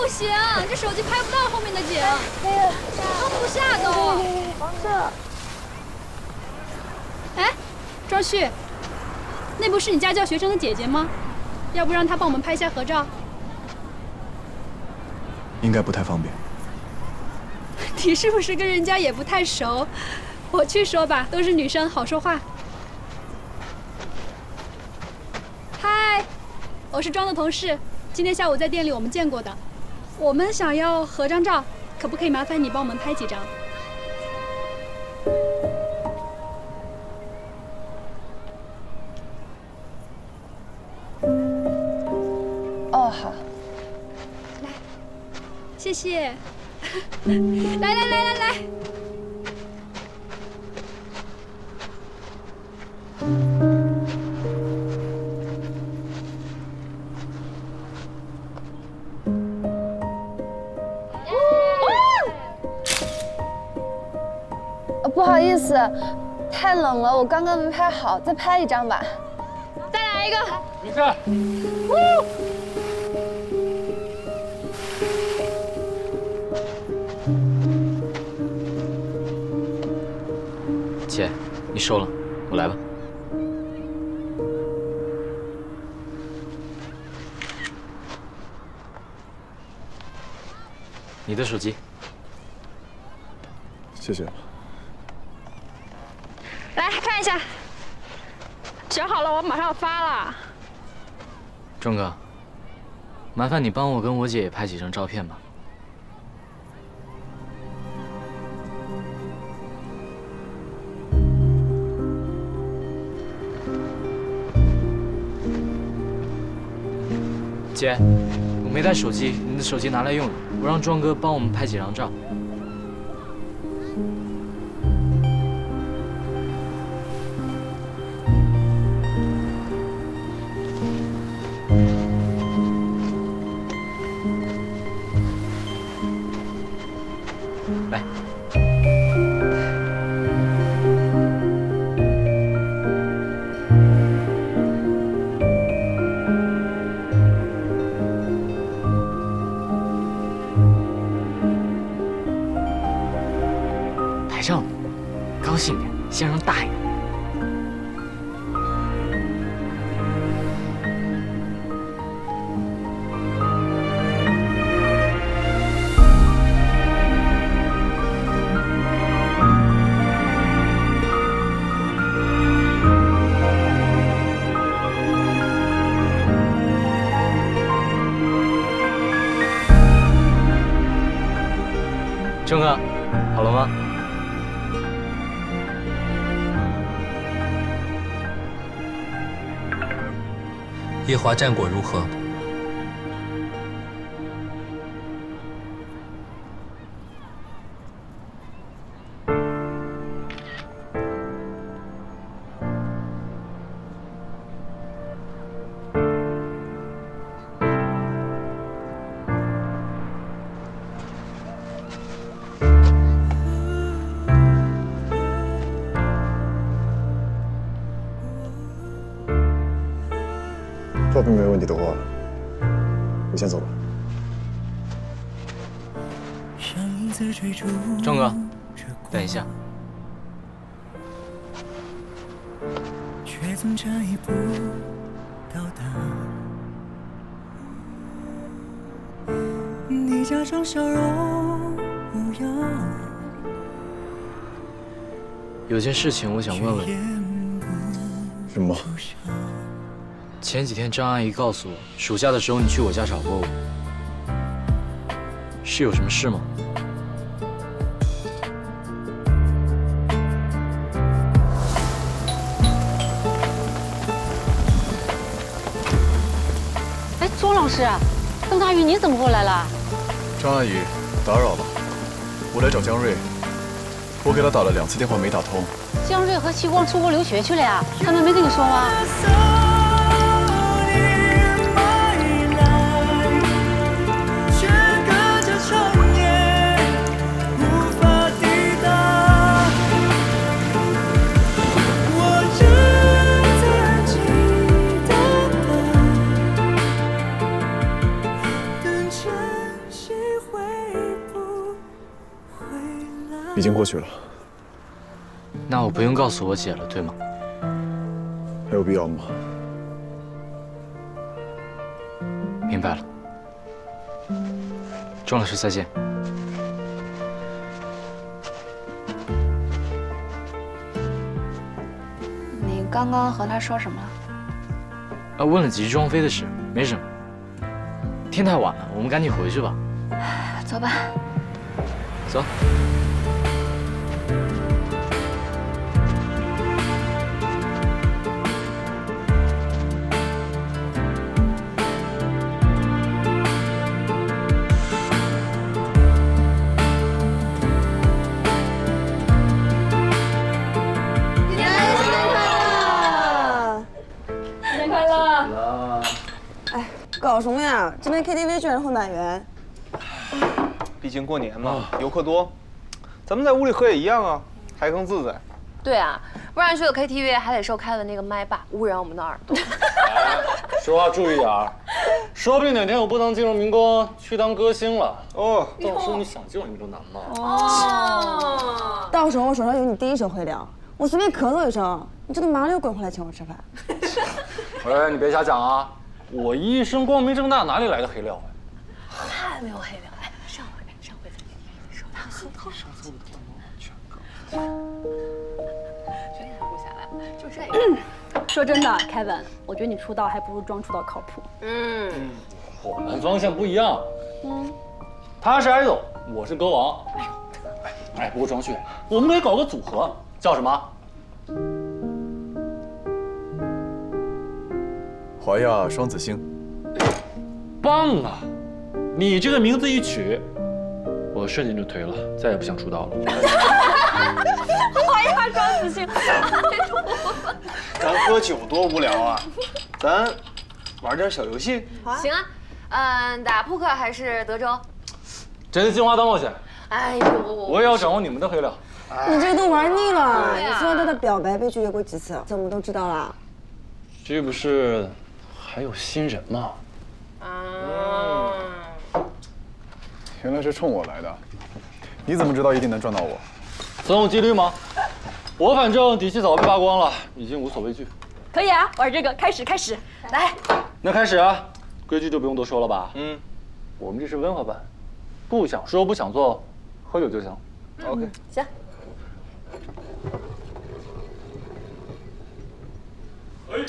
不行，这手机拍不到后面的景，放不下都。这。哎，庄旭，那不是你家教学生的姐姐吗？要不让她帮我们拍下合照？应该不太方便。你是不是跟人家也不太熟？我去说吧，都是女生，好说话。嗨，我是庄的同事，今天下午在店里我们见过的。我们想要合张照，可不可以麻烦你帮我们拍几张？哦，好。来，谢谢。来。不好意思，太冷了，我刚刚没拍好，再拍一张吧。再来一个。没事。姐，你收了，我来吧。你的手机。谢谢。来看一下，选好了，我马上要发了。钟哥，麻烦你帮我跟我姐也拍几张照片吧。姐，我没带手机，你的手机拿来用，我让庄哥帮我们拍几张照。来。拍照呢，高兴点，笑容大一点。钟哥，好了吗？夜华战果如何？照片没问题的话，你先走吧。钟哥，等一下。却总差一步到达。你假装笑容无恙。有件事情我想问问你。什么？前几天张阿姨告诉我，暑假的时候你去我家找过我，是有什么事吗？哎，钟老师，邓大宇，你怎么过来了？张阿姨，打扰了，我来找江瑞，我给他打了2次电话没打通。江瑞和齐光出国留学去了呀，他们没跟你说吗？已经过去了，那我不用告诉我姐了，对吗？还有必要吗？明白了。钟老师，再见。你刚刚和他说什么了？问了几句庄飞的事，没什么。天太晚了，我们赶紧回去吧。走吧。走。搞什么呀？这边 KTV 居然会满员。毕竟过年嘛，游客多，咱们在屋里喝也一样啊，还更自在。对啊，不然去个 KTV 还得受开了那个麦霸污染我们的耳朵。说话注意点儿，说不定哪天我不能进入民工，去当歌星了。哦，到时候你想救你都难嘛。哦，到时候我手上有你第一手黑料，我随便咳嗽一声，你就能麻溜滚回来请我吃饭。喂，你别瞎讲啊！我一生光明正大，哪里来的黑料？太没有黑料！哎，上回在那边说他心痛，上次我的头毛全割了，全给他录下来了，就这个。说真的，Kevin，我觉得你出道还不如装出道靠谱。我们方向不一样。他是 idol，我是歌王。哎，不过庄旭，我们可以搞个组合，叫什么？华亚双子星，棒啊！你这个名字一取，我瞬间就颓了，再也不想出道了。华亚双子星，咱喝酒多无聊啊，咱玩点小游戏。行啊，打扑克还是德州？真心话大冒险。哎呦，我也要掌握你们的黑料。你这个都玩腻了，你从小对他表白被拒绝过几次，这我们都知道了。这不是还有新人吗？原来是冲我来的，你怎么知道一定能撞到我？总有几率吗？我反正底细早被扒光了，已经无所畏惧。可以啊，玩这个，开始，来。那开始啊，规矩就不用多说了吧？我们这是温和版，不想说不想做，喝酒就行。OK， 行。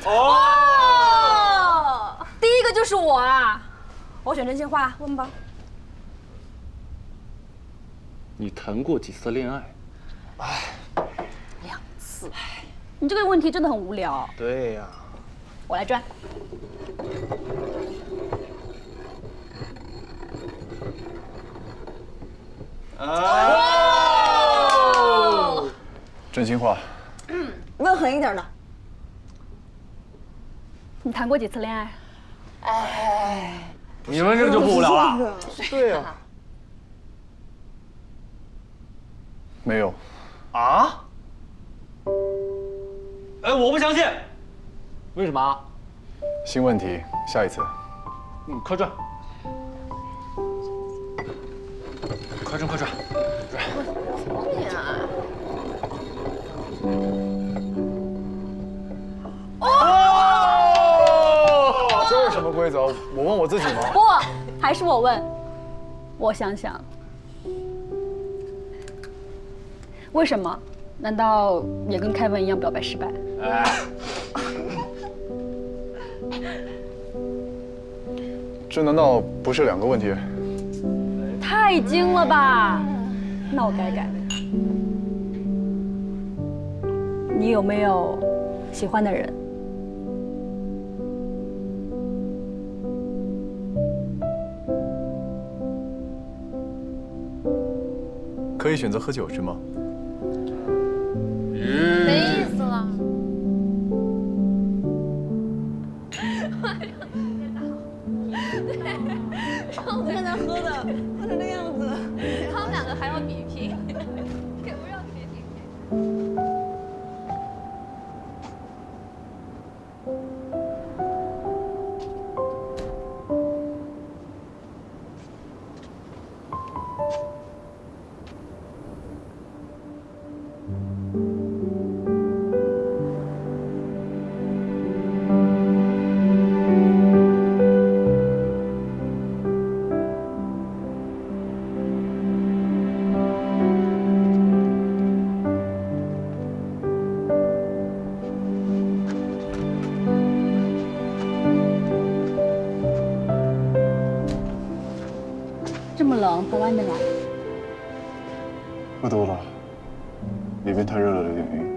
哦，第一个就是我啊！我选真心话，问吧。你谈过几次恋爱？2次。你这个问题真的很无聊。对呀。我来转。哦！真心话。问狠一点的。你谈过几次恋爱？你们这就不无聊了。对呀。没有。啊？哎，我不相信。为什么？新问题，下一次。快转。快转。这是什么规则？我问我自己吗？不，还是我问。我想想，为什么？难道也跟凯文一样表白失败？这难道不是2个问题？太精了吧！那我改。你有没有喜欢的人？可以选择喝酒是吗？没意思了。我看他喝的，喝成这样子，他们2个还要比拼，也不让谁比拼。这么冷，从外面来。喝多了，里面太热了，有点晕。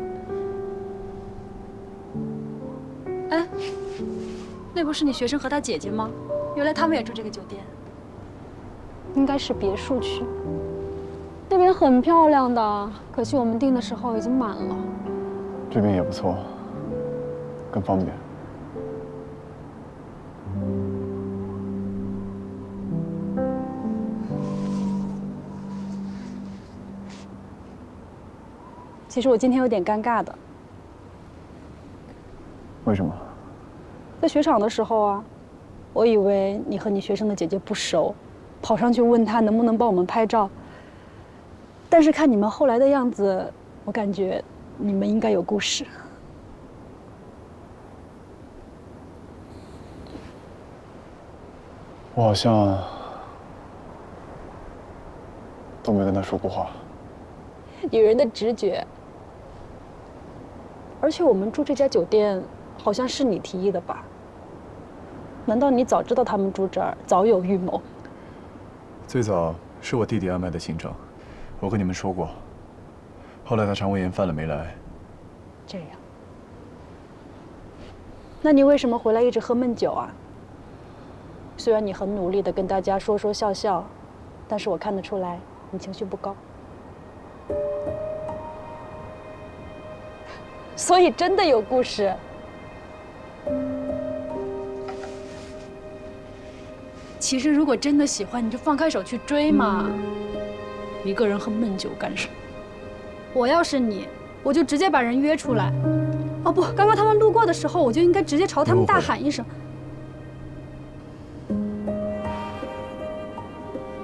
哎，那不是你学生和他姐姐吗？原来他们也住这个酒店。应该是别墅区。那边很漂亮的，可惜我们订的时候已经满了。这边也不错，更方便。其实我今天有点尴尬的。为什么？在雪场的时候啊，我以为你和你学生的姐姐不熟，跑上去问她能不能帮我们拍照。但是看你们后来的样子，我感觉你们应该有故事。我好像都没跟他说过话。女人的直觉。而且我们住这家酒店，好像是你提议的吧？难道你早知道他们住这儿，早有预谋？最早是我弟弟安排的行程，我跟你们说过。后来他肠胃炎犯了没来。这样。那你为什么回来一直喝闷酒啊？虽然你很努力的跟大家说说笑笑，但是我看得出来你情绪不高。所以真的有故事。其实如果真的喜欢，你就放开手去追嘛。一个人喝闷酒干什么？我要是你，我就直接把人约出来。哦不，刚刚他们路过的时候，我就应该直接朝他们大喊一声。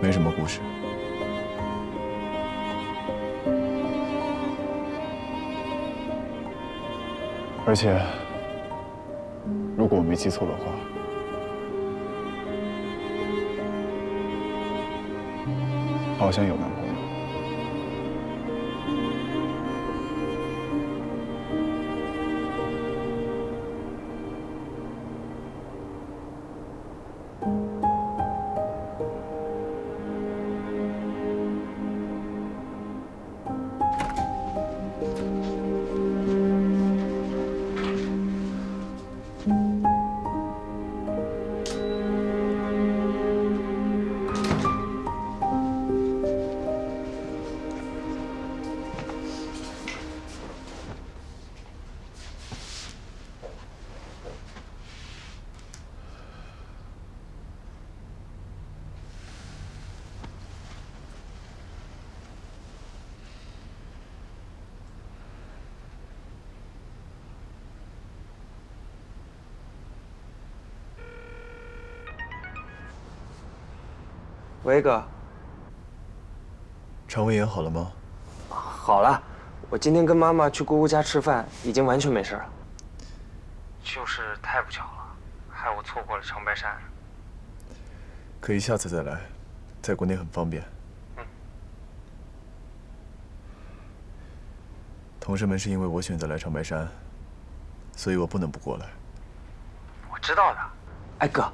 没什么故事。而且，如果我没记错的话，她好像有男朋友。喂，哥。肠胃炎好了吗？好了，我今天跟妈妈去姑姑家吃饭，已经完全没事了。就是太不巧了，害我错过了长白山。可以下次再来，在国内很方便。同事们是因为我选择来长白山，所以我不能不过来。我知道的。哎，哥，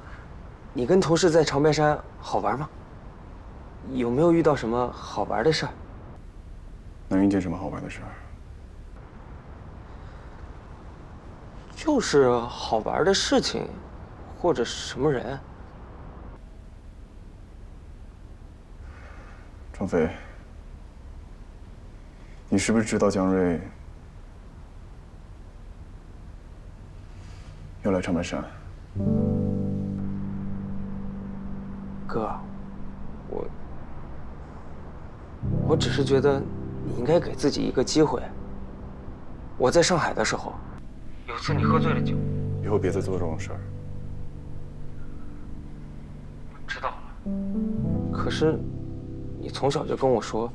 你跟同事在长白山好玩吗？有没有遇到什么好玩的事儿？能遇见什么好玩的事儿？就是好玩的事情，或者什么人。张飞，你是不是知道江瑞要来长白山？哥，我只是觉得你应该给自己一个机会。我在上海的时候，有次你喝醉了酒。以后别再做这种事儿。知道了。可是，你从小就跟我说，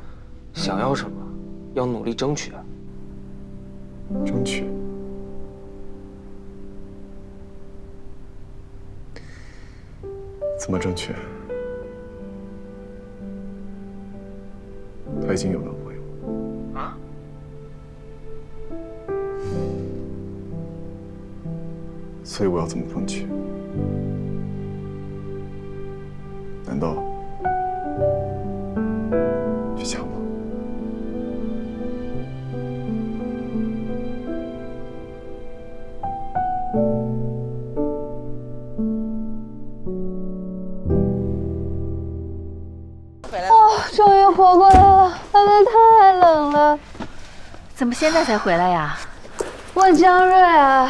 想要什么，要努力争取。争取？怎么争取？他已经有男朋友。啊？所以我要怎么争取？难道回来了。哦，终于活过来了，外面太冷了。怎么现在才回来呀？问江瑞啊，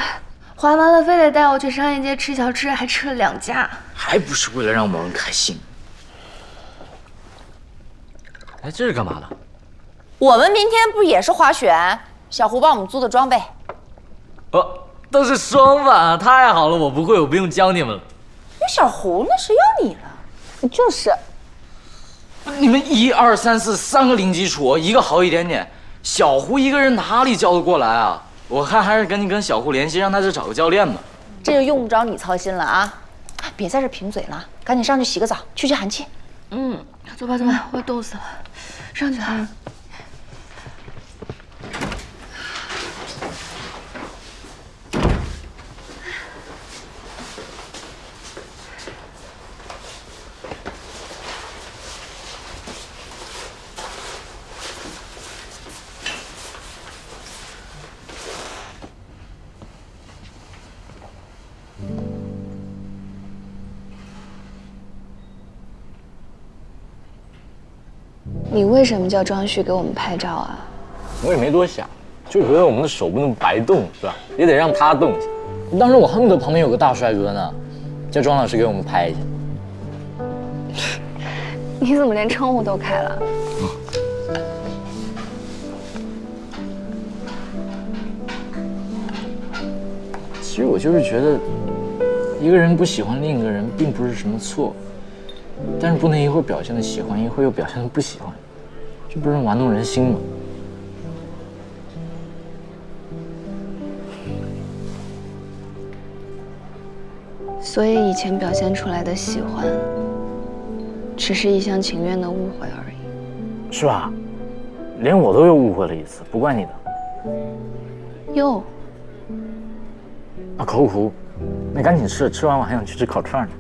还完了非得带我去商业街吃小吃，还吃了2家，还不是为了让某人开心。哎，这是干嘛的？我们明天不也是滑雪？小胡帮我们租的装备。都是双板啊！太好了，我不会，我不用教你们了。有小胡，那谁要你了？就是。你们1、2、3、4 3个零基础，一个好一点点。小胡一个人哪里教得过来啊？我看还是赶紧跟小胡联系，让他这找个教练吧。这就用不着你操心了啊！别在这贫嘴了，赶紧上去洗个澡，去寒气。走吧走吧，我要冻死了，上去了。你为什么叫庄旭给我们拍照啊？我也没多想，就觉得我们的手不能白动，是吧？也得让他动一下。当时我恨不得旁边有个大帅哥呢，叫庄老师给我们拍一下。你怎么连称呼都开了？其实我就是觉得，一个人不喜欢另一个人，并不是什么错，但是不能一会儿表现的喜欢，一会儿又表现的不喜欢，这不是玩弄人心吗？所以以前表现出来的喜欢，只是一厢情愿的误会而已。是吧？连我都又误会了一次，不怪你的。哟。啊，口苦，那赶紧吃，吃完我还想去吃烤串呢。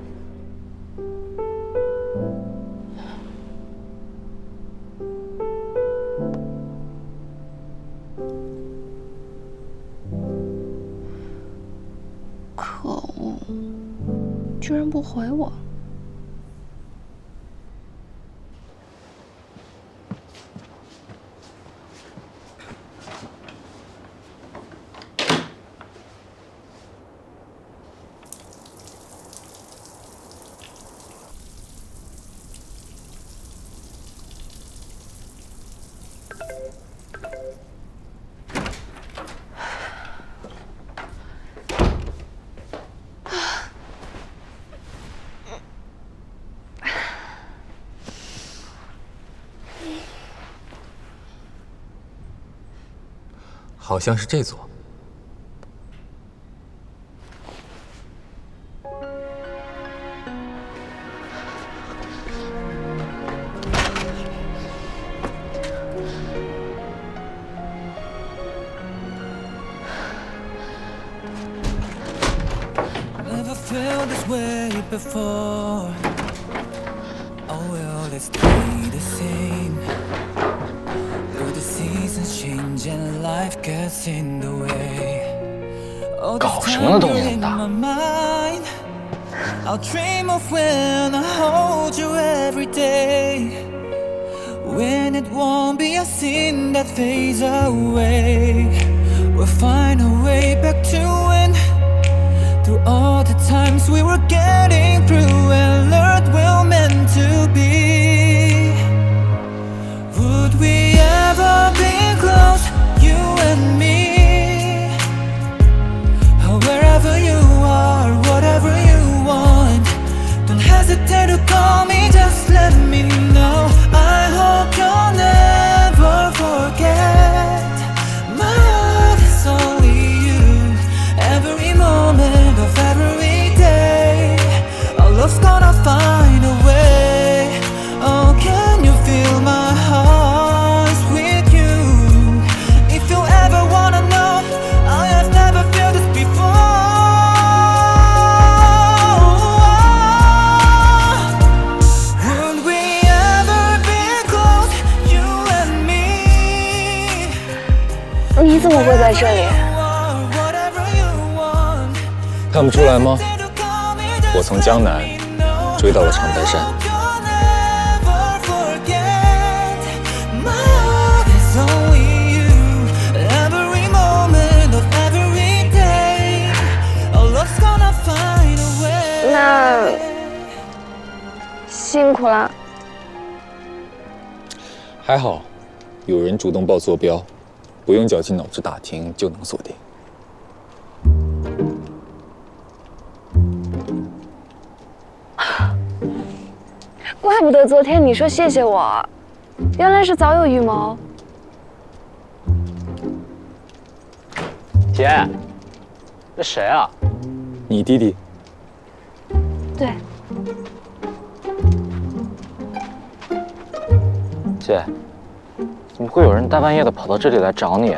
可恶，居然不回我。好像是这座。Never felt this way before. Oh well, let's stay the same. Though the seasons change and life gets in the way. Oh, this time you're in my mind. I'll dream of when I hold you every day. When it won't be a scene that fades away. We'll find a way back to when. Through all the times we were getting through and learned we're meant to be. Would we ever be close, you and me? Wherever you are, whatever you want, don't hesitate to call me, just let me know. I hope you'll never forget. My heart is only you. Every moment of every day, our love's gonna find a way. Oh, can you feel my heart with you? If you ever wanna know, I have never felt this before. Would we ever be close, you and me? 你怎么会在这里？看不出来吗？我从江南追到了长白山。辛苦了。还好，有人主动报坐标，不用绞尽脑汁打听就能锁定。怪不得昨天你说谢谢我，原来是早有预谋。姐，这谁啊？你弟弟。对。姐，怎么会有人大半夜的跑到这里来找你？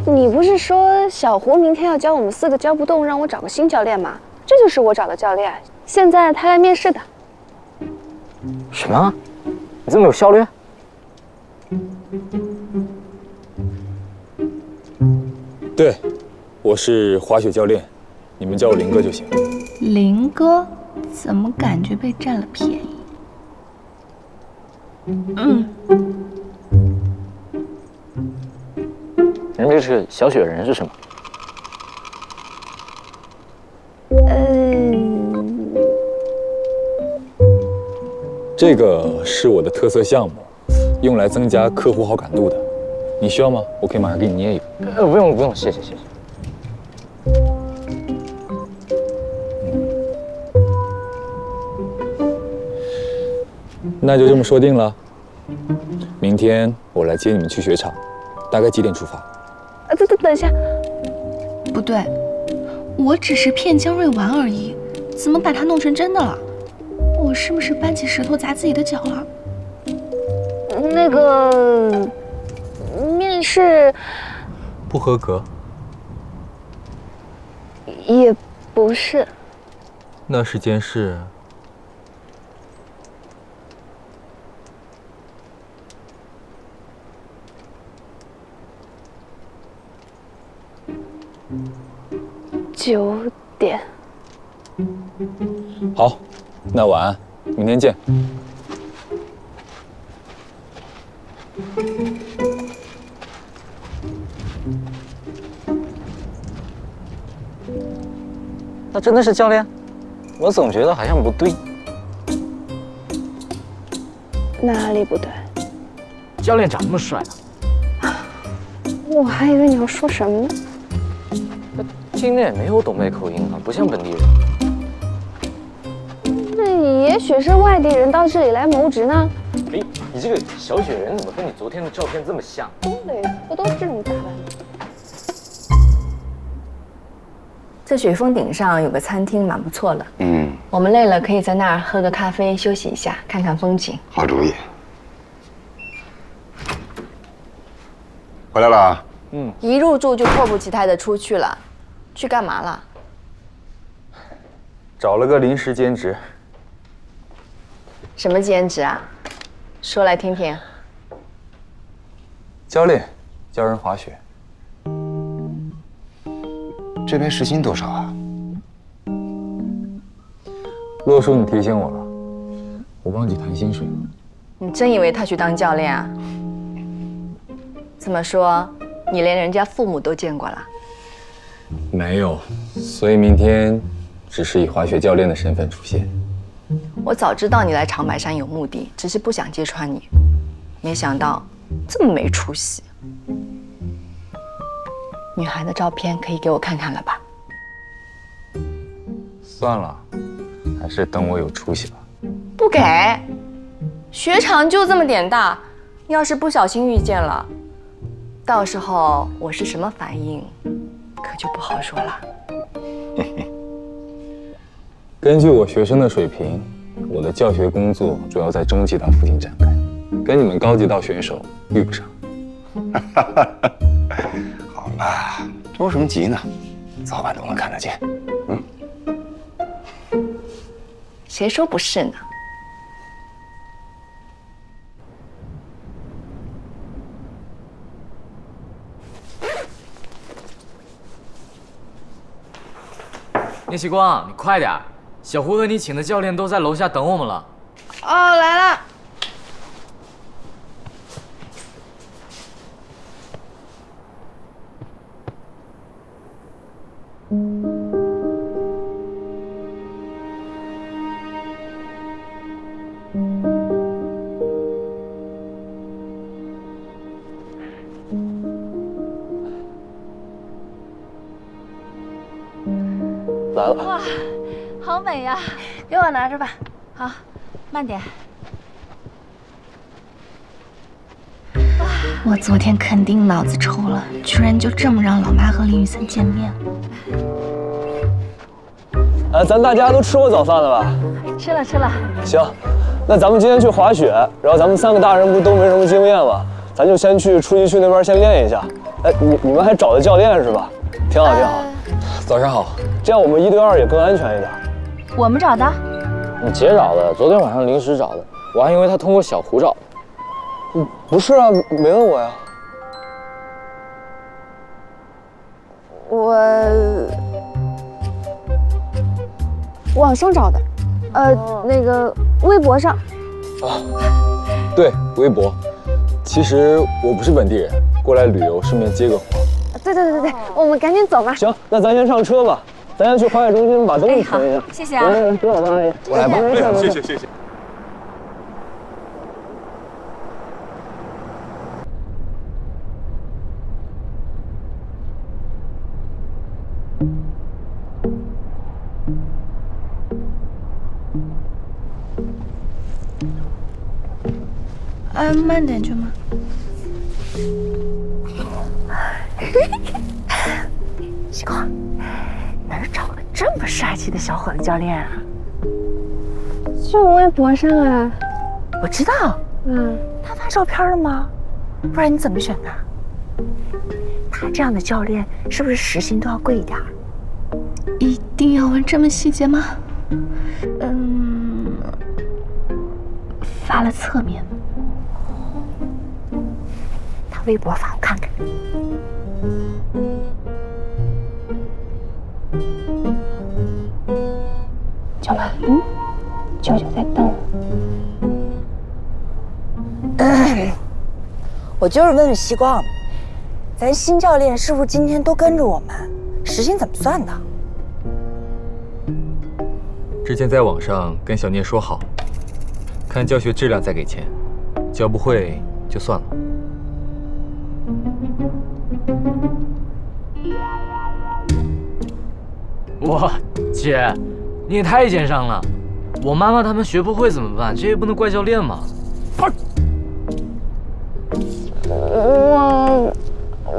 你不是说小胡明天要教我们4个教不动，让我找个新教练吗？这就是我找的教练，现在他来面试的。什么？你这么有效率？对，我是滑雪教练，你们叫我林哥就行。林哥，怎么感觉被占了便宜？人这是小雪人是什么？这个是我的特色项目，用来增加客户好感度的。你需要吗？我可以马上给你捏一个。不用不用，谢谢谢谢。那就这么说定了。明天我来接你们去雪场，大概几点出发？等一下，不对，我只是骗江瑞玩而已，怎么把他弄成真的了？我是不是搬起石头砸自己的脚了？那个面试不合格。也不是。那是件事。9点。好，那晚安，明天见。那真的是教练？我总觉得好像不对。哪里不对？教练长那么帅呢？我还以为你要说什么呢。听着也没有东北口音啊，不像本地人。那也许是外地人到这里来谋职呢。哎，你这个小雪人怎么跟你昨天的照片这么像？东北不都是这种打扮吗？这雪峰顶上有个餐厅，蛮不错的。我们累了可以在那儿喝个咖啡，休息一下，看看风景。好主意。回来了。一入住就迫不及待的出去了，去干嘛了？找了个临时兼职。什么兼职啊？说来听听。教练，教人滑雪。这边时薪多少啊？洛叔，你提醒我了，我忘记谈薪水了。你真以为他去当教练啊？这么说，你连人家父母都见过了？没有，所以明天只是以滑雪教练的身份出现。我早知道你来长白山有目的，只是不想揭穿你，没想到这么没出息。女孩的照片可以给我看看了吧？算了，还是等我有出息吧。不给，雪场就这么点大，要是不小心遇见了，到时候我是什么反应，可就不好说了。根据我学生的水平，我的教学工作主要在中级道附近展开，跟你们高级道选手遇不上。好了，着什么急呢？早晚都能看得见。谁说不是呢？聂奇光，你快点！小胡和你请的教练都在楼下等我们了。哦，来了。来了。哇，好美呀！给我拿着吧。好，慢点。我昨天肯定脑子抽了，居然就这么让老妈和林雨森见面了。咱大家都吃过早饭了吧？吃了吃了。行，那咱们今天去滑雪，然后咱们3个大人不都没什么经验吗？咱就先去初级区那边先练一下。哎，你们还找的教练是吧？挺好挺好。早上好。这样我们1对2也更安全一点。我们找的？你姐找的，昨天晚上临时找的，我还以为她通过小胡找。不是啊，没问我呀。我网上找的，那个微博上。啊，对，微博。其实我不是本地人，过来旅游，顺便接个活。对，我们赶紧走吧。行，那咱先上车吧，咱先去滑雪中心把东西存一下。谢谢啊。多少阿姨，我来吧。谢谢。慢点去吗？西瓜，哪儿找个这么帅气的小伙子教练啊？就微博上啊。我知道。他发照片了吗？不然你怎么选的？他这样的教练是不是时薪都要贵一点？一定要问这么细节吗？发了侧面。他微博发我看看。舅妈，舅舅在等。我就是问问西光，咱新教练是不是今天都跟着我们？时薪怎么算的？之前在网上跟小聂说好，看教学质量再给钱，教不会就算了。哇，姐，你也太奸商了！我妈妈他们学不会怎么办？这也不能怪教练嘛。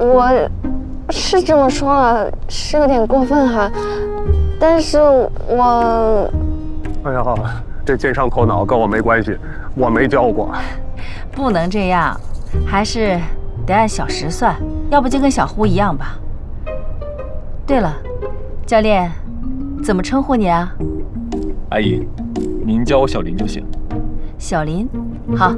我是这么说了，是有点过分哈，但是我……哎呀，这奸商头脑跟我没关系，我没教过。不能这样，还是得按小时算，要不就跟小胡一样吧。对了，教练，怎么称呼你啊？阿姨，您叫我小林就行。小林，好。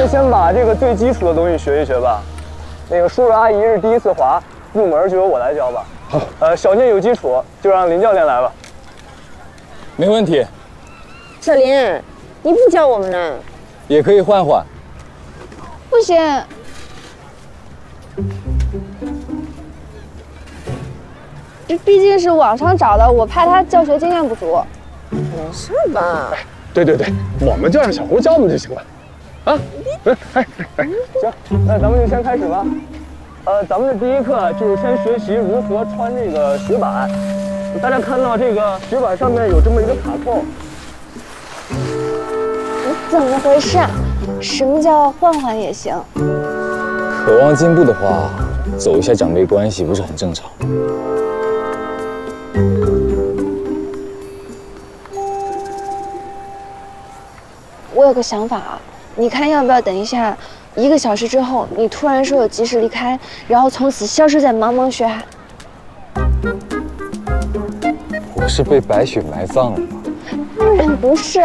先把这个最基础的东西学一学吧。那个叔叔阿姨是第一次滑，入门就由我来教吧。好，小聂有基础，就让林教练来吧。没问题。小林，你不教我们呢？也可以换换。不行。这毕竟是网上找的，我怕他教学经验不足。没事吧？对，我们就让小胡教我们就行了。啊，行，那咱们就先开始吧。咱们的第一课就是先学习如何穿这个雪板。大家看到这个雪板上面有这么一个卡扣。怎么回事？什么叫换换也行？渴望进步的话，走一下长辈关系不是很正常？我有个想法啊，你看要不要等一下1个小时之后，你突然说有急事离开，然后从此消失在茫茫雪海？我是被白雪埋葬了吗？当然不是。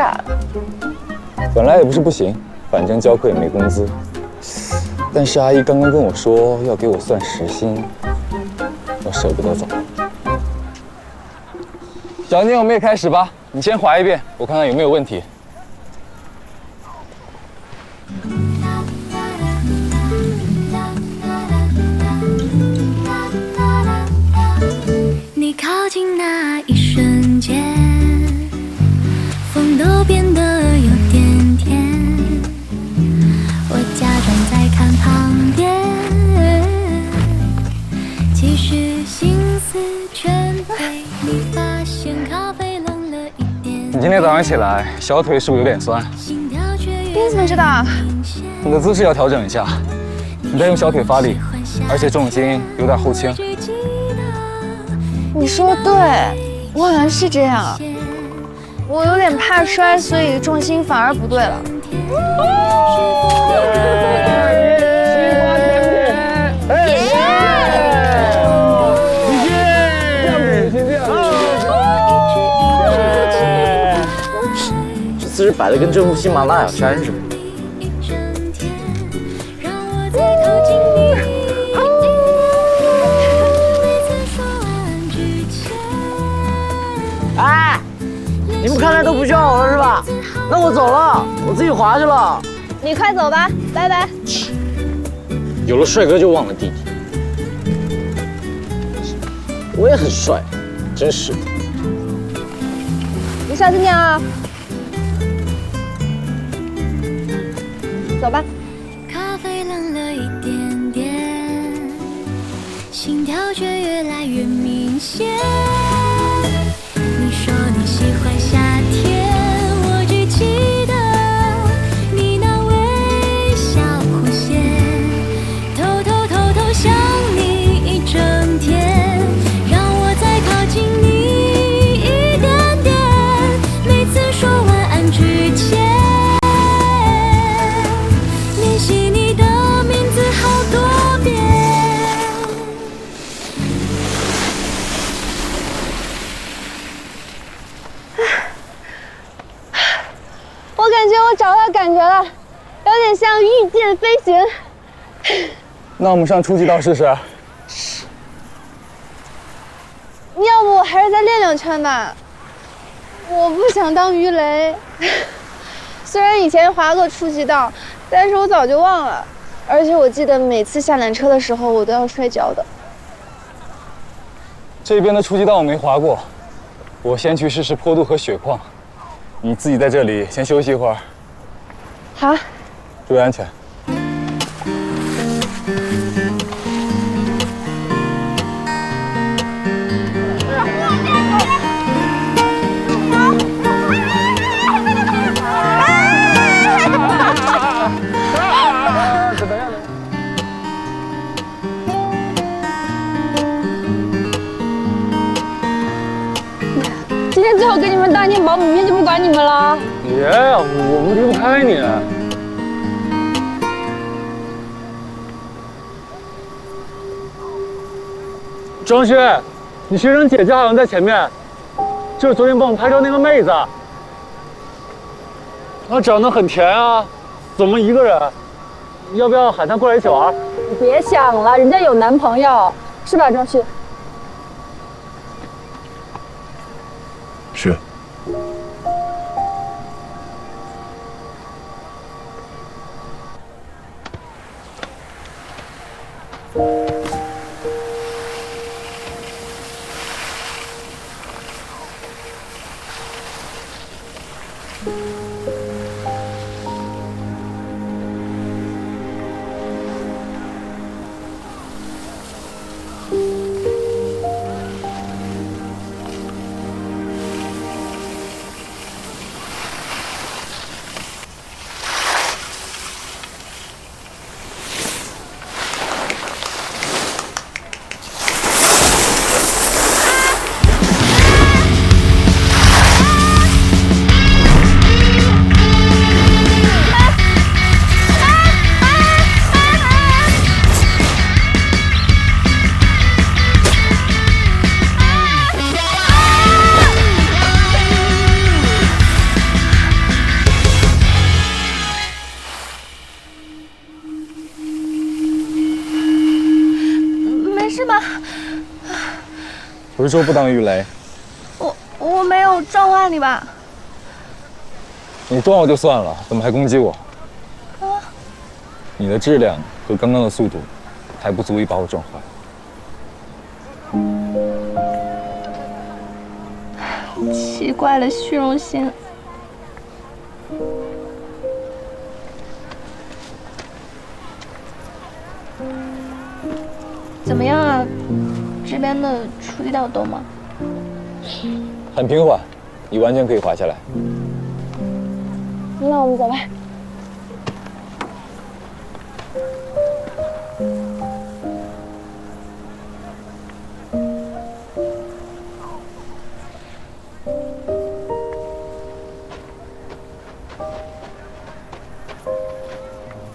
本来也不是不行，反正教课也没工资。但是阿姨刚刚跟我说要给我算时薪，我舍不得走。小宁，我们也开始吧。你先滑一遍，我看看有没有问题。你靠近那一瞬间，风都变得有点甜。我假装在看旁边，其实心思全被你发现。咖啡冷了一点。你今天早上起来小腿是不是有点酸？你怎么知道？你的姿势要调整一下，你在用小腿发力，而且重心有点后倾。你说对，我好像是这样。我有点怕摔，所以重心反而不对了。这姿势摆的跟这部喜马拉雅山似的。哎，你们看来都不需要我了是吧？那我走了，我自己滑去了。你快走吧，拜拜。有了帅哥就忘了弟弟。我也很帅，真是。你小心点啊。走吧。咖啡冷了一点点，心跳却越来越明显。你说你喜欢夏天，我只记得你那微笑弧线，偷想你一整天，让我再靠近你一点点。每次说晚安之前，练习你的名字好多遍。我感觉我找到感觉了，有点像御剑飞行。那我们上初级道试试。要不我还是再练2圈吧。我不想当鱼雷。虽然以前滑过初级道，但是我早就忘了。而且我记得每次下缆车的时候，我都要摔跤的。这边的初级道我没滑过，我先去试试坡度和雪况。你自己在这里先休息一会儿。好，注意安全。今天最后给你们大念宝，明天就不管你们了。爷，我们离不开你。张轩，你学生姐姐好像在前面，就是昨天帮我拍照那个妹子。她长得很甜啊，怎么一个人？要不要喊她过来一起玩？你别想了，人家有男朋友，是吧，张旭？是。没事吧？不是说不当鱼雷？我没有撞坏你吧？你撞我就算了，怎么还攻击我？你的质量和刚刚的速度，还不足以把我撞坏。奇怪的虚荣心。怎么样啊？这边的初级道懂吗？很平缓，你完全可以滑下来。那我们走吧。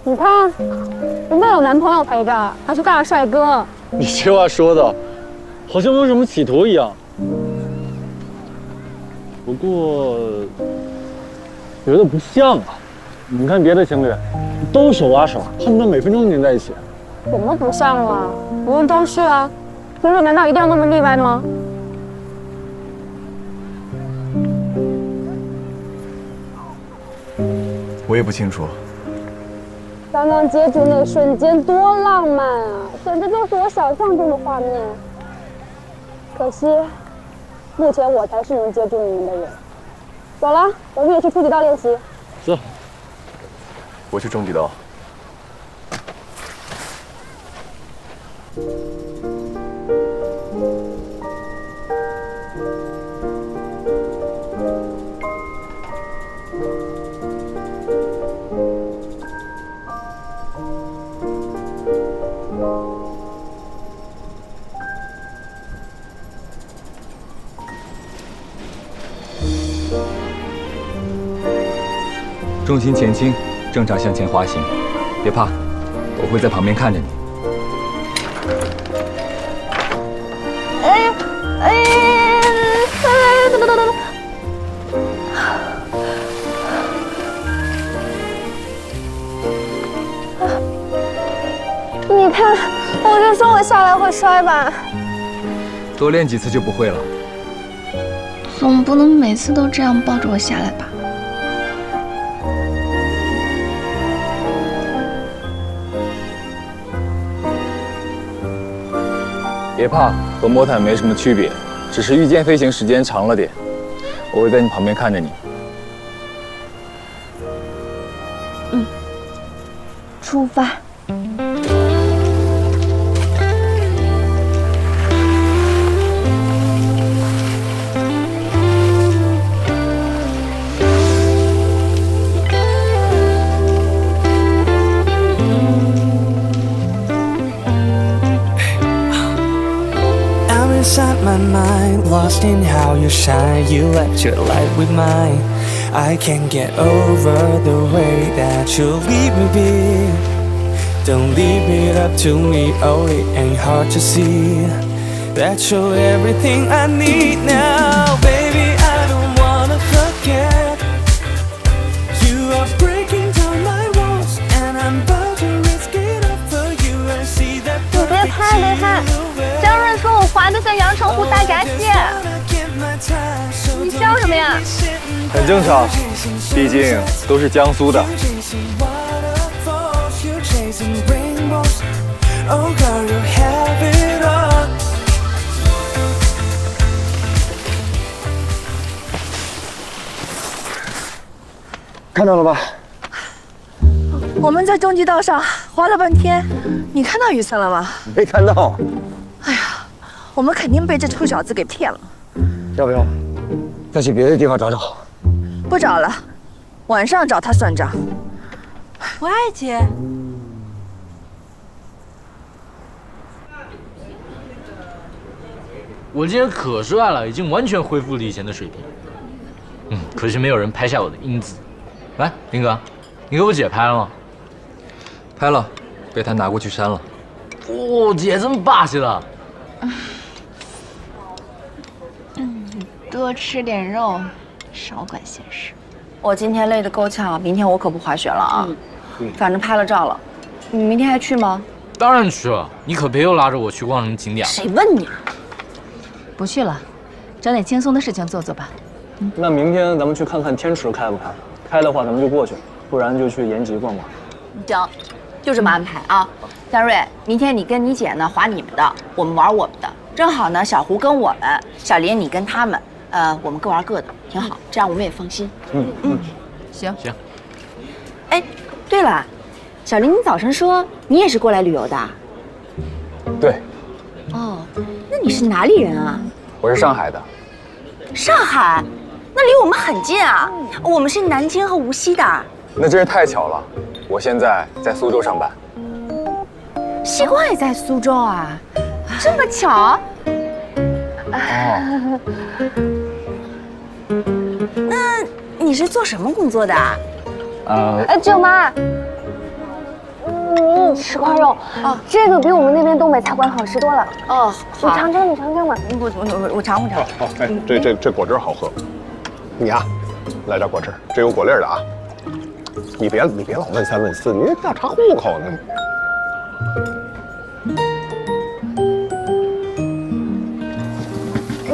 你看，人家有男朋友陪着，还是大帅哥。你这话说的，好像没有什么企图一样。不过，觉得不像啊。你看别的情侣，都手拉手，恨不得每分钟黏在一起。怎么不像了？不用装饰啊。分手难道一定要那么例外吗？我也不清楚。刚刚接住那瞬间多浪漫啊，简直就是我想象中的画面。可惜，目前我才是能接住你们的人。走了，我们也去初级道练习。走。我去中级道。重心前倾，正常向前滑行，别怕，我会在旁边看着你。你看，我就说我下来会摔吧。多练几次就不会了。总不能每次都这样抱着我下来吧？别怕，和魔毯没什么区别，只是御剑飞行时间长了点。我会在你旁边看着你。出发。Inside my mind, lost in how you shine. You left your light with mine. I can't get over the way that you leave me be. Don't leave it up to me, oh it ain't hard to see that you're everything I need now. Baby, I don't wanna forget. You are breaking down my walls, and I'm about to risk it up for you. I see that 你别拍，别拍！江润说我滑得像阳澄湖大闸蟹，你笑什么呀？很正常，毕竟都是江苏的。看到了吧？我们在中级道上滑了半天，你看到雨伞了吗？没看到。哎呀，我们肯定被这臭小子给骗了。要不要再去别的地方找找？不找了，晚上找他算账。喂，姐。我今天可帅了，已经完全恢复了以前的水平。可惜没有人拍下我的英姿。来，林哥，你给我姐拍了吗？拍了，被他拿过去删了。哦，姐这么霸气的。多吃点肉，少管闲事。我今天累得够呛，明天我可不滑雪了啊。反正拍了照了，你明天还去吗？当然去了，你可别又拉着我去逛什么景点。谁问你？不去了，找点轻松的事情做做吧。那明天咱们去看看天池开不开？开的话咱们就过去，不然就去延吉逛逛。行，就这么安排啊。大瑞，明天你跟你姐呢划你们的，我们玩我们的。正好呢，小胡跟我们，小林你跟他们，我们各玩各的，挺好，这样我们也放心。行。哎，对了，小林，你早上说你也是过来旅游的？对，哦，那你是哪里人啊？我是上海的。上海，那离我们很近啊。我们是南京和无锡的。那真是太巧了，我现在在苏州上班。西光也在苏州啊？这么巧？哦。那你是做什么工作的啊？舅妈，你吃块肉啊，这个比我们那边东北菜馆好吃多了。哦，你尝尝，你尝尝吧。我尝尝。好，哎，这果汁好喝。你啊，来点果汁，这有果粒的啊。你别老问三问四，你调查户口呢。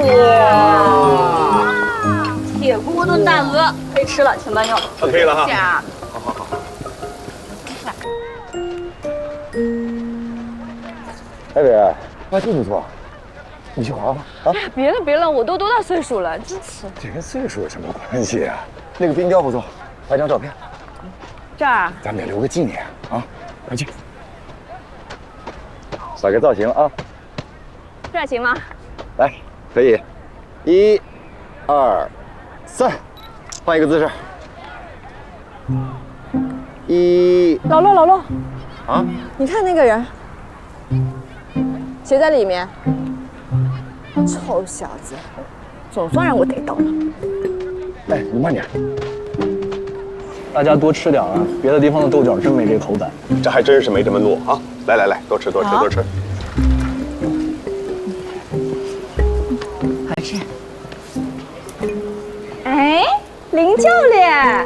哇！铁锅炖大鹅可以吃了，请慢用。可以了哈。好。哎伟，那真不错，你去滑滑啊！哎呀，别了，我都多大岁数了，真是。这跟岁数有什么关系啊？那个冰雕不错，拍张照片。这儿，咱们得留个纪念啊！快去，摆个造型啊！这儿行吗？来，可以，1、2、3，换一个姿势。老骆，啊，你看那个人，谁在里面？臭小子，总算让我逮到了。哎，你慢点。大家多吃点啊，别的地方的豆角真没这口感。这还真是没这么糯啊！来，多吃。好吃。哎，林教练，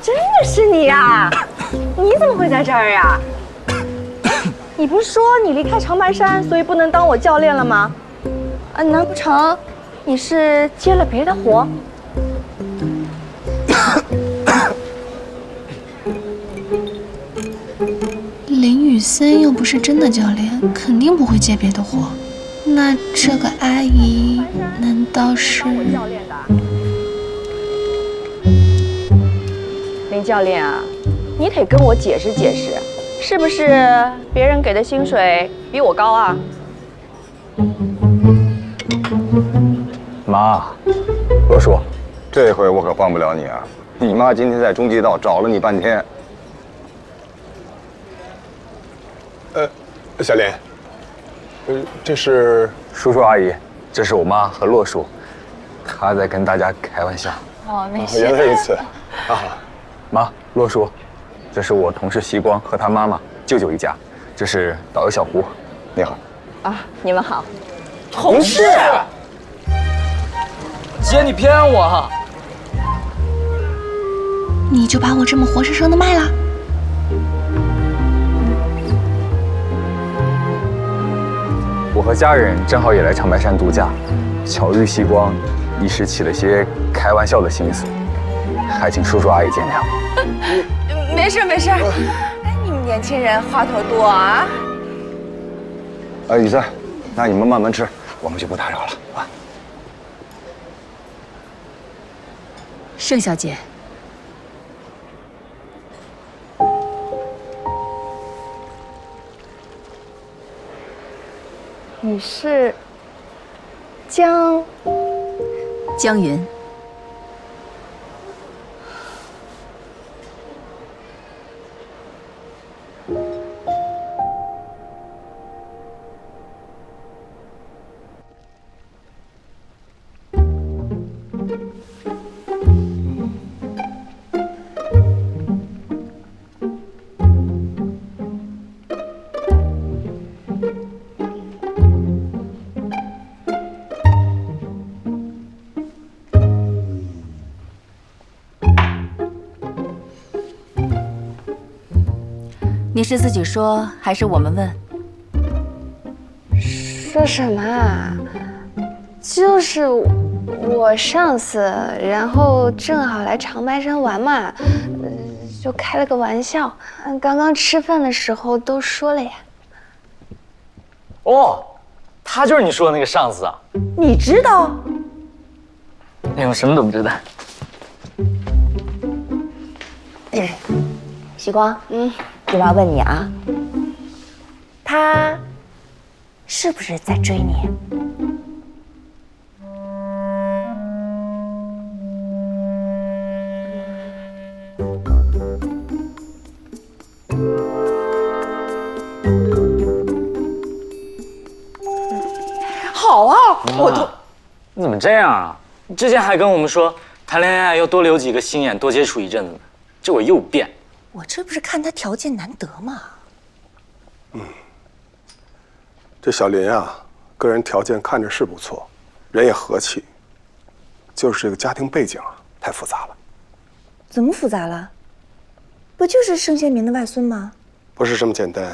真的是你呀？你怎么会在这儿呀？你不是说你离开长白山，所以不能当我教练了吗？啊，难不成你是接了别的活？林雨森又不是真的教练，肯定不会接别的活。那这个阿姨难道是？林教练啊，你得跟我解释解释，是不是别人给的薪水比我高啊？妈，罗叔，这回我可帮不了你啊！你妈今天在中街道找了你半天。小林，这是叔叔阿姨，这是我妈和洛叔，他在跟大家开玩笑。哦，没事。原来如此。妈，洛叔，这是我同事西光和他妈妈、舅舅一家，这是导游小胡，你好。啊，你们好。同事。姐，你骗我哈！你就把我这么活生生的卖了？我和家人正好也来长白山度假，巧遇西光，一时起了些开玩笑的心思，还请叔叔阿姨见谅。没事。哎，你们年轻人话头多啊。雨森，那你们慢慢吃，我们就不打扰了啊。盛小姐，你是江云。你是自己说，还是我们问？说什么啊？就是我上司，然后正好来长白山玩嘛，就开了个玩笑。刚刚吃饭的时候都说了呀。哦，他就是你说的那个上司啊？你知道？哎，我什么都不知道。喜光，我要问你啊，他是不是在追你？好啊，我都……你怎么这样啊？你之前还跟我们说谈恋爱要多留几个心眼，多接触一阵子呢，这会又变。我这不是看他条件难得吗？这小林啊，个人条件看着是不错，人也和气，就是这个家庭背景啊，太复杂了。怎么复杂了？不就是盛先民的外孙吗？不是这么简单。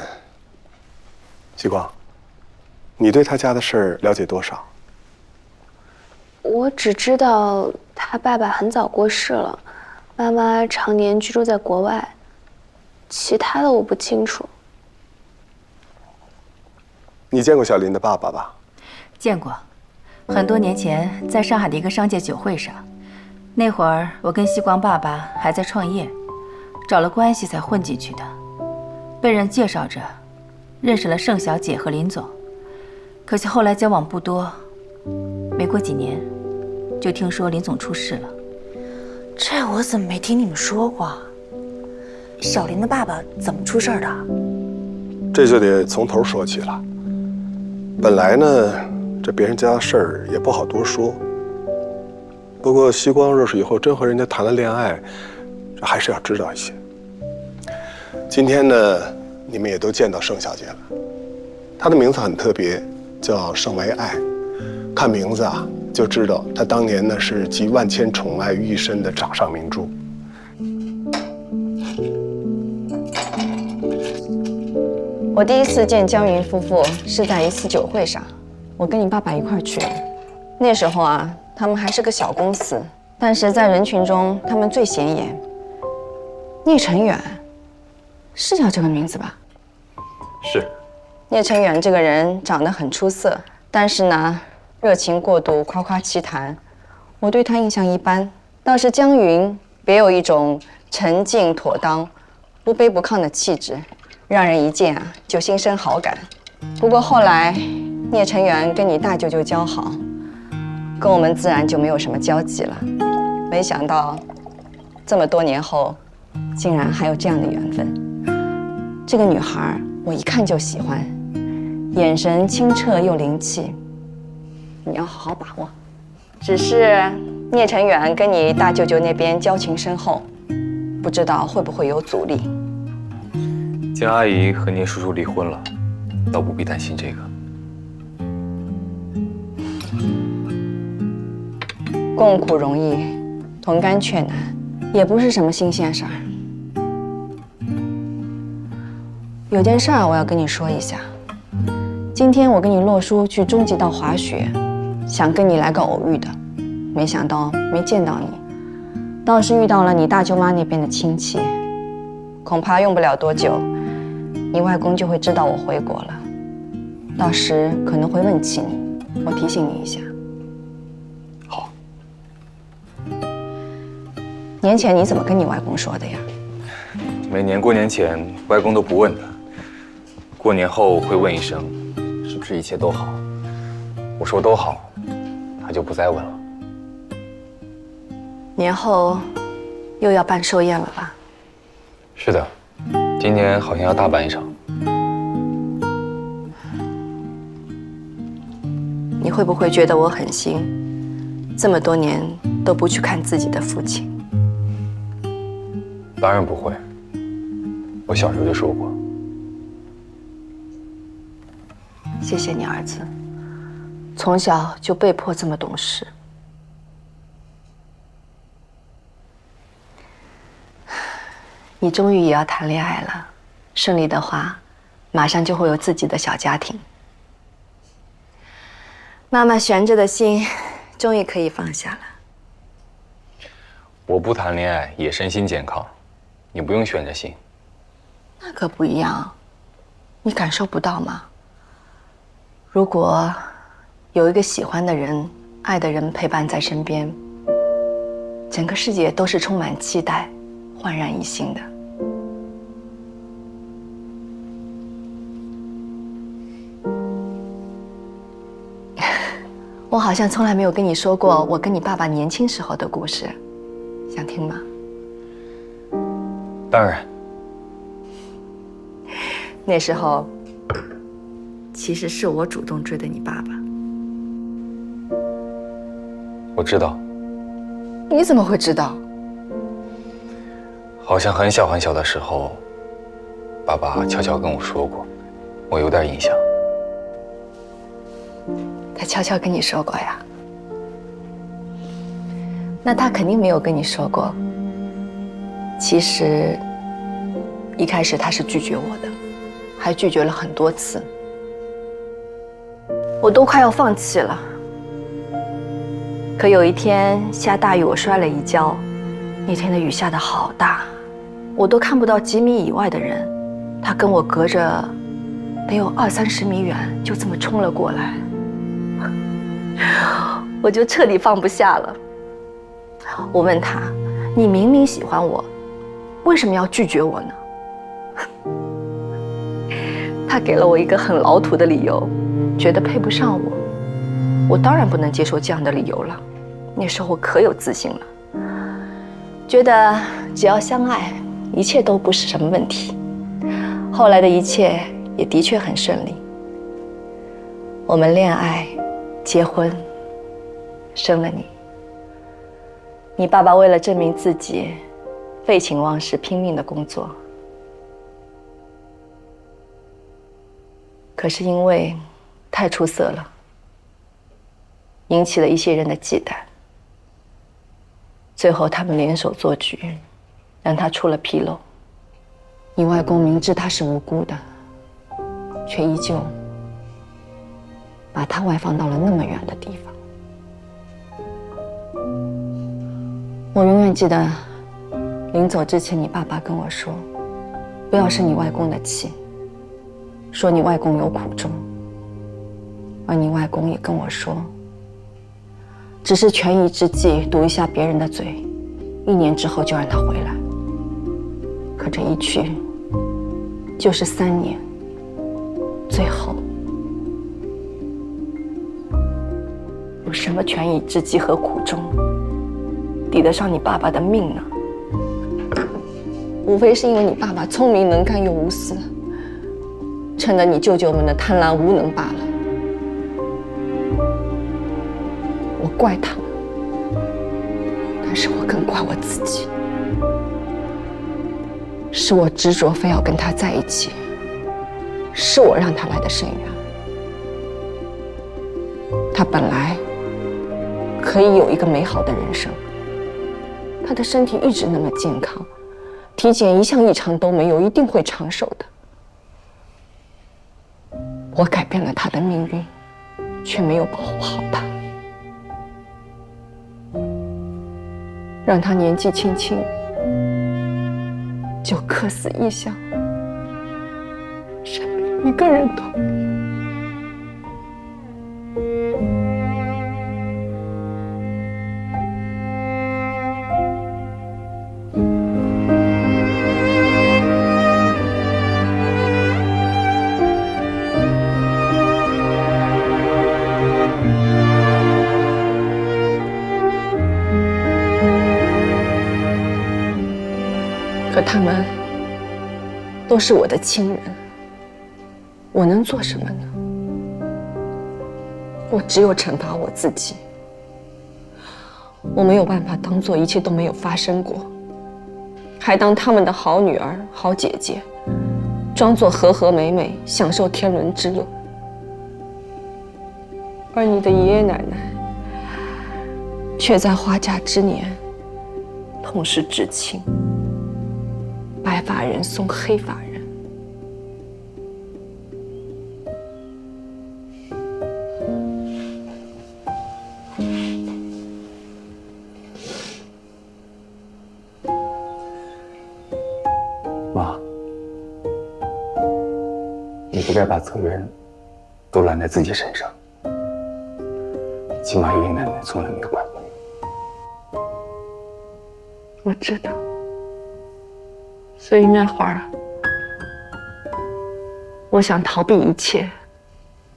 希光，你对他家的事儿了解多少？我只知道他爸爸很早过世了，妈妈常年居住在国外，其他的我不清楚。你见过小林的爸爸吧？见过，很多年前在上海的一个商界酒会上，那会儿我跟希光爸爸还在创业，找了关系才混进去的，被人介绍着认识了盛小姐和林总，可惜后来交往不多，没过几年就听说林总出事了。这我怎么没听你们说过？小林的爸爸怎么出事的？这就得从头说起了。本来呢，这别人家的事儿也不好多说。不过希光若是以后真和人家谈了恋爱，这还是要知道一些。今天呢，你们也都见到盛小姐了，她的名字很特别，叫盛维爱。看名字啊，就知道她当年呢是集万千宠爱于一身的掌上明珠。我第一次见江云夫妇是在一次酒会上，我跟你爸爸一块儿去的。那时候啊，他们还是个小公司，但是在人群中他们最显眼。聂成远，是叫这个名字吧？是。聂成远这个人长得很出色，但是呢，热情过度，夸夸其谈，我对他印象一般。倒是江云别有一种沉静妥当、不卑不亢的气质。让人一见啊就心生好感。不过后来，聂成远跟你大舅舅交好，跟我们自然就没有什么交集了。没想到，这么多年后，竟然还有这样的缘分。这个女孩我一看就喜欢，眼神清澈又灵气，你要好好把握。只是聂成远跟你大舅舅那边交情深厚，不知道会不会有阻力。江阿姨和聂叔叔离婚了，倒不必担心这个。共苦容易，同甘却难，也不是什么新鲜事儿。有件事儿我要跟你说一下。今天我跟你洛叔去中极道滑雪，想跟你来个偶遇的，没想到没见到你，倒是遇到了你大舅妈那边的亲戚。恐怕用不了多久，你外公就会知道我回国了，到时可能会问起你，我提醒你一下。好。年前你怎么跟你外公说的呀？每年过年前，外公都不问他，过年后会问一声，是不是一切都好？我说都好，他就不再问了。年后又要办寿宴了吧？是的，今年好像要大办一场。你会不会觉得我狠心，这么多年都不去看自己的父亲？当然不会，我小时候就说过。谢谢你，儿子，从小就被迫这么懂事。你终于也要谈恋爱了，顺利的话，马上就会有自己的小家庭。妈妈悬着的心，终于可以放下了。我不谈恋爱也身心健康，你不用悬着心。那可不一样，你感受不到吗？如果有一个喜欢的人、爱的人陪伴在身边，整个世界都是充满期待、焕然一新的。我好像从来没有跟你说过我跟你爸爸年轻时候的故事，想听吗？当然。那时候，其实是我主动追的你爸爸。我知道。你怎么会知道？好像很小很小的时候，爸爸悄悄跟我说过，我有点印象。他悄悄跟你说过呀？那他肯定没有跟你说过。其实，一开始他是拒绝我的，还拒绝了很多次，我都快要放弃了。可有一天下大雨，我摔了一跤，那天的雨下得好大，我都看不到几米以外的人，他跟我隔着得有20-30米远，就这么冲了过来。我就彻底放不下了。我问他：“你明明喜欢我，为什么要拒绝我呢？”他给了我一个很老土的理由，觉得配不上我。我当然不能接受这样的理由了。那时候我可有自信了，觉得只要相爱，一切都不是什么问题。后来的一切也的确很顺利。我们恋爱、结婚，生了你。你爸爸为了证明自己，废寝忘食，拼命的工作。可是因为太出色了，引起了一些人的忌惮。最后他们联手做局，让他出了纰漏。你外公明知他是无辜的，却依旧把他外放到了那么远的地方。我永远记得，临走之前，你爸爸跟我说，不要生你外公的气，说你外公有苦衷。而你外公也跟我说，只是权宜之计，堵一下别人的嘴，1年之后就让他回来。可这一去，就是3年，最后有什么权宜之计和苦衷，抵得上你爸爸的命呢？无非是因为你爸爸聪明能干又无私，趁着你舅舅们的贪婪无能罢了。我怪他们，但是我更怪我自己。是我执着非要跟他在一起，是我让他来的深渊。他本来可以有一个美好的人生，他的身体一直那么健康，体检一项异常都没有，一定会长寿的。我改变了他的命运，却没有保护好他，让他年纪轻轻就客死异乡，身边一个人都没有。可他们都是我的亲人，我能做什么呢？我只有惩罚我自己。我没有办法当做一切都没有发生过，还当他们的好女儿、好姐姐，装作和和美美，享受天伦之乐。而你的爷爷奶奶却在花甲之年痛失至亲。白发人送黑发人，该把责任都揽在自己身上。起码爷爷奶奶从来没有怪过你。我知道，所以那会儿我想逃避一切，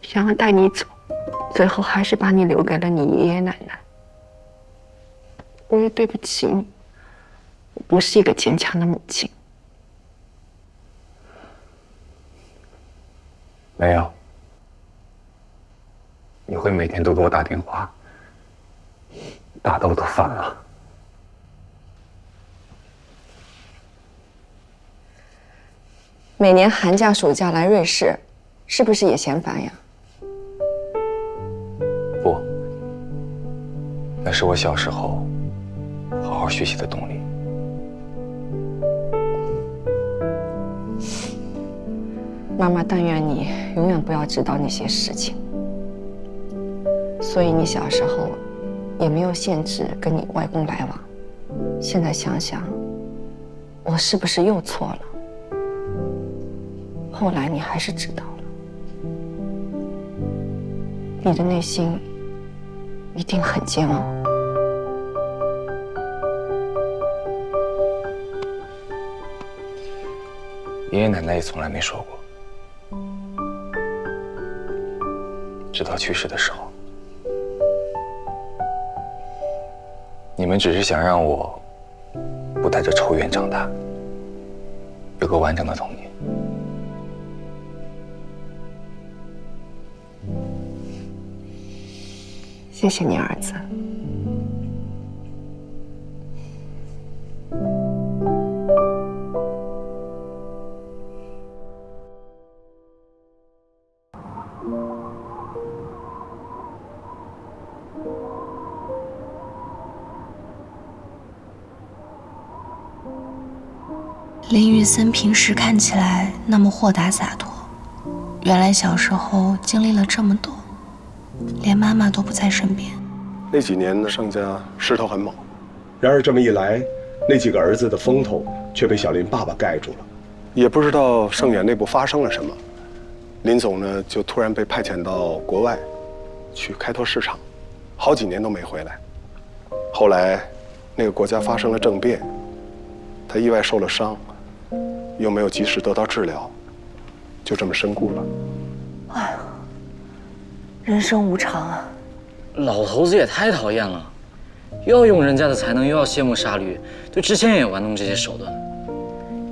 想要带你走，最后还是把你留给了你爷爷奶奶。我也对不起你，我不是一个坚强的母亲。没有，你会每天都给我打电话，打得我都烦了。每年寒假、暑假来瑞士，是不是也嫌烦呀？不，那是我小时候好好学习的动力。妈妈但愿你永远不要知道那些事情。所以你小时候也没有限制跟你外公来往。现在想想，我是不是又错了？后来你还是知道了，你的内心一定很煎熬。爷爷奶奶也从来没说过。直到去世的时候，你们只是想让我不带着仇怨长大，有个完整的童年。谢谢你，儿子。林玉森平时看起来那么豁达洒脱，原来小时候经历了这么多，连妈妈都不在身边。那几年呢，盛家势头很猛，然而这么一来，那几个儿子的风头却被小林爸爸盖住了。也不知道盛远内部发生了什么，林总呢就突然被派遣到国外去开拓市场，好几年都没回来。后来那个国家发生了政变，他意外受了伤，又没有及时得到治疗，就这么身故了。哎呀，人生无常啊！老头子也太讨厌了，又要用人家的才能，又要卸磨杀驴，对知县也玩弄这些手段。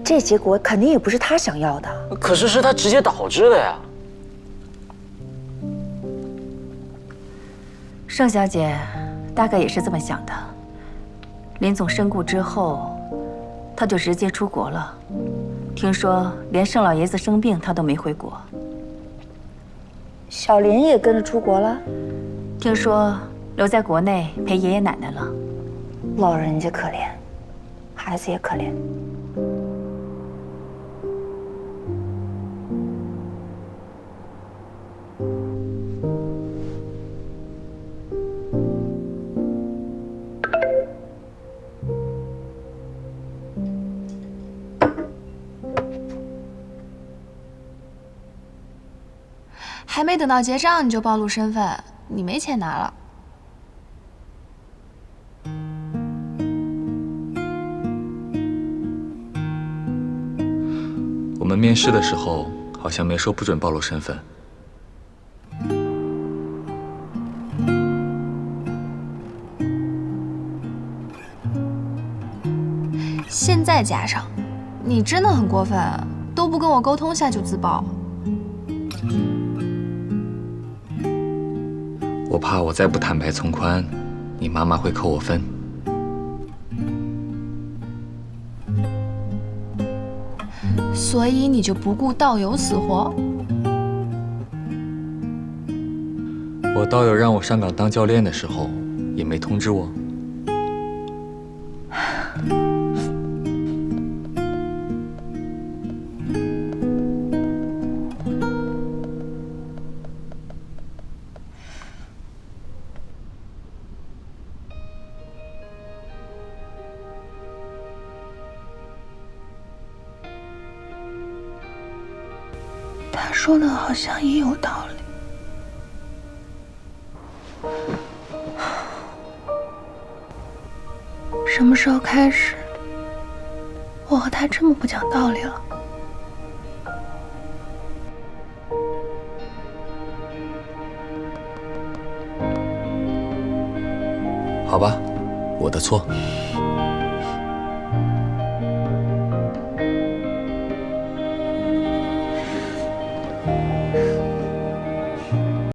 这结果肯定也不是他想要的。可是是他直接导致的呀。盛小姐大概也是这么想的。林总身故之后，他就直接出国了。听说连盛老爷子生病他都没回国。小林也跟着出国了？听说留在国内陪爷爷奶奶了。老人家可怜，孩子也可怜。还没等到结账你就暴露身份，你没钱拿了。我们面试的时候好像没说不准暴露身份。现在加上，你真的很过分，都不跟我沟通下就自爆。我怕我再不坦白从宽，你妈妈会扣我分。所以你就不顾道友死活？我道友让我上岗当教练的时候，也没通知我。他说的好像也有道理。什么时候开始，我和他这么不讲道理了？好吧，我的错。